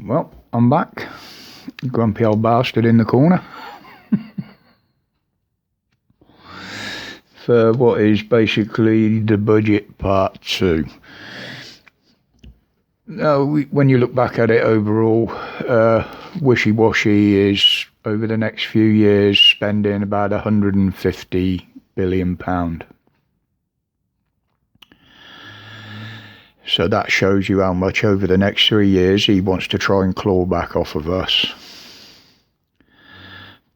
Well, I'm back. Grumpy old bastard in the corner. For what is basically the budget part 2. Now, when you look back at it overall, wishy washy is over the next few years spending about £150 billion. So that shows you how much over the next 3 years he wants to try and claw back off of us.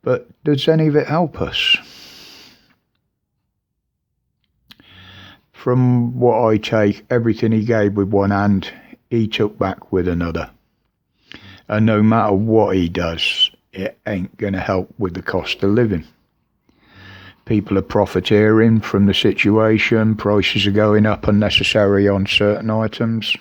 But does any of it help us? From what I take, everything he gave with one hand, he took back with another. And no matter what he does, it ain't going to help with the cost of living. People are profiteering from the situation. Prices are going up unnecessarily on certain items.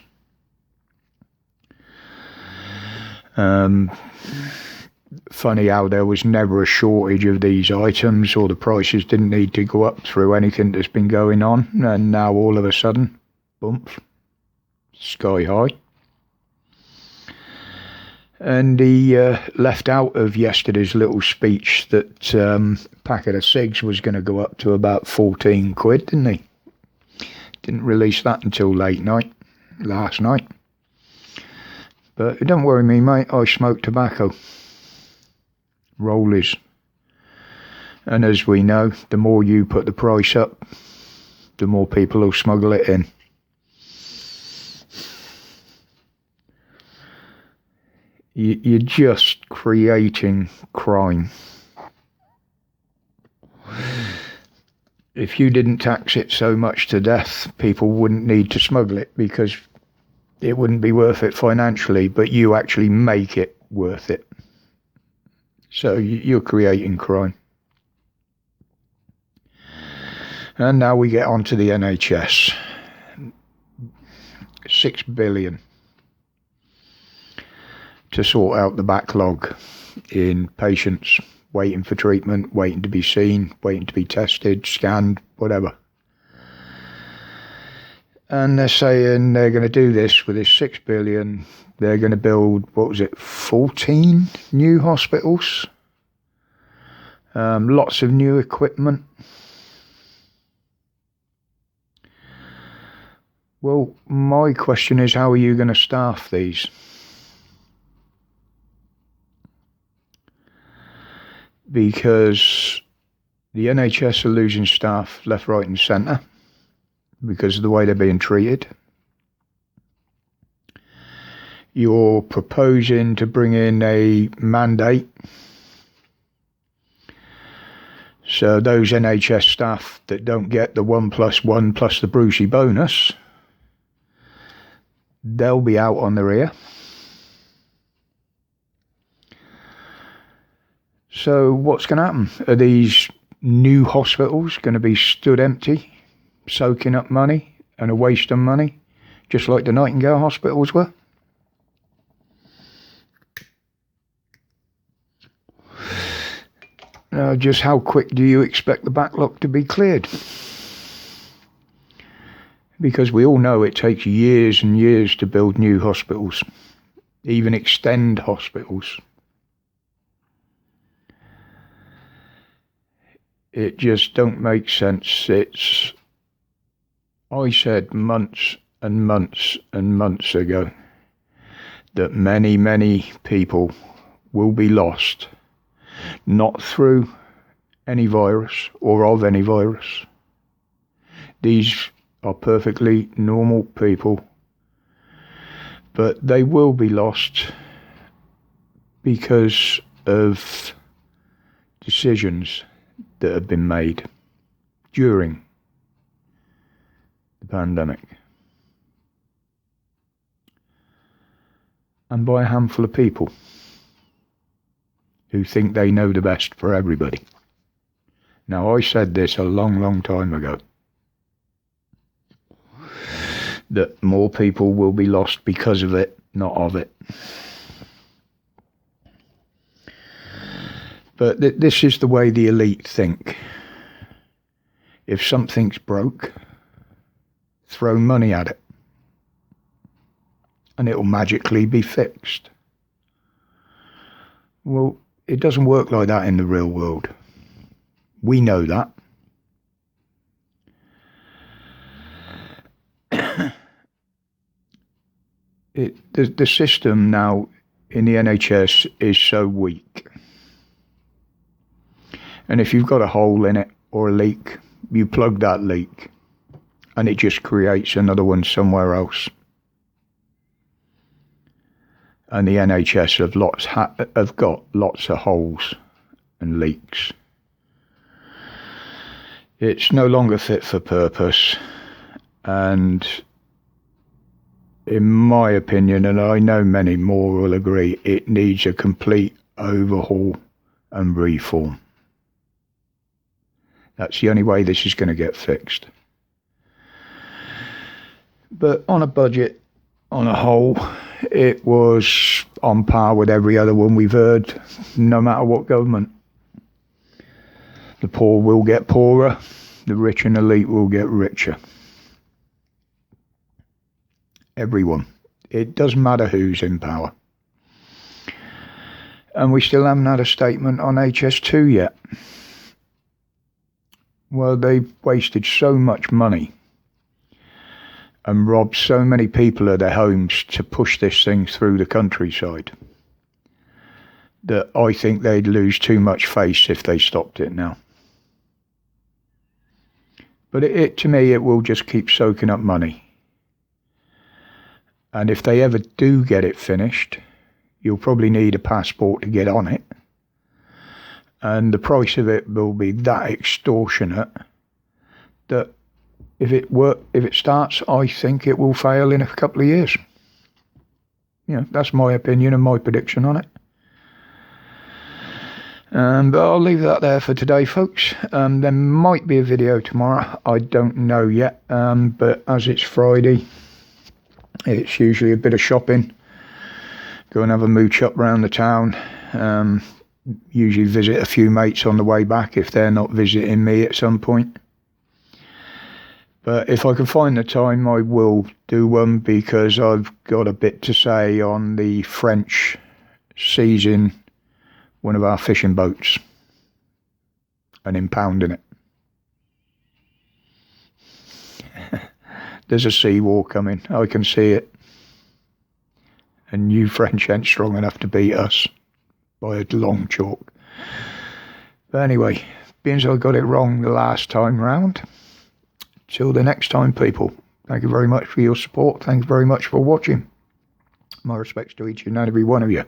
Funny how there was never a shortage of these items, or the prices didn't need to go up through anything that's been going on, and now all of a sudden, bump, sky high. And he left out of yesterday's little speech that packet of cigs was going to go up to about 14 quid, didn't he? Didn't release that until late night, last night. But don't worry me, mate, I smoke tobacco. Rollies. And as we know, the more you put the price up, the more people will smuggle it in. You're just creating crime. If you didn't tax it so much to death, people wouldn't need to smuggle it because it wouldn't be worth it financially, but you actually make it worth it. So you're creating crime. And now we get on to the NHS. 6 billion to sort out the backlog in patients waiting for treatment, waiting to be seen, waiting to be tested, scanned, whatever. And they're saying they're going to do this with this 6 billion. They're going to build, 14 new hospitals? Lots of new equipment. Well, my question is, how are you going to staff these? Because the NHS are losing staff left, right and centre because of the way they're being treated. You're proposing to bring in a mandate. So those NHS staff that don't get the 1+1 plus the Brucey bonus, they'll be out on their ear. So what's going to happen? Are these new hospitals going to be stood empty, soaking up money and a waste of money, just like the Nightingale hospitals were? Now, just how quick do you expect the backlog to be cleared? Because we all know it takes years and years to build new hospitals, even extend hospitals. It just don't make sense. I said months and months and months ago that many, many people will be lost, not through any virus or of any virus. These are perfectly normal people, but they will be lost because of decisions that have been made during the pandemic and by a handful of people who think they know the best for everybody. Now, I said this a long, long time ago, that more people will be lost because of it, not of it. But this is the way the elite think. If something's broke, throw money at it, and it'll magically be fixed. Well, it doesn't work like that in the real world. We know that. The system now in the NHS is so weak. And if you've got a hole in it or a leak, you plug that leak and it just creates another one somewhere else. And the NHS have got lots of holes and leaks. It's no longer fit for purpose, and in my opinion, and I know many more will agree, it needs a complete overhaul and reform. That's the only way this is going to get fixed. But on a budget, on a whole, it was on par with every other one we've heard, no matter what government. The poor will get poorer, the rich and elite will get richer. Everyone. It doesn't matter who's in power. And we still haven't had a statement on HS2 yet. Well, they've wasted so much money and robbed so many people of their homes to push this thing through the countryside that I think they'd lose too much face if they stopped it now. But to me, it will just keep soaking up money. And if they ever do get it finished, you'll probably need a passport to get on it. And the price of it will be that extortionate that if it starts, I think it will fail in a couple of years. That's my opinion and my prediction on it. But I'll leave that there for today, folks. There might be a video tomorrow. I don't know yet. But as it's Friday, it's usually a bit of shopping. Go and have a mooch up round the town. Usually visit a few mates on the way back if they're not visiting me at some point. But if I can find the time, I will do one, because I've got a bit to say on the French seizing one of our fishing boats and impounding it. There's a sea war coming. I can see it. And you French ain't strong enough to beat us by a long chalk. But anyway, being as I got it wrong the last time round, till the next time, people, thank you very much for your support. Thank you very much for watching. My respects to each and every one of you.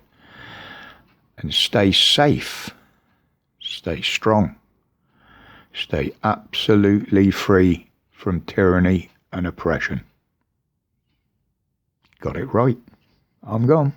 And stay safe, stay strong, stay absolutely free from tyranny and oppression. Got it right. I'm gone.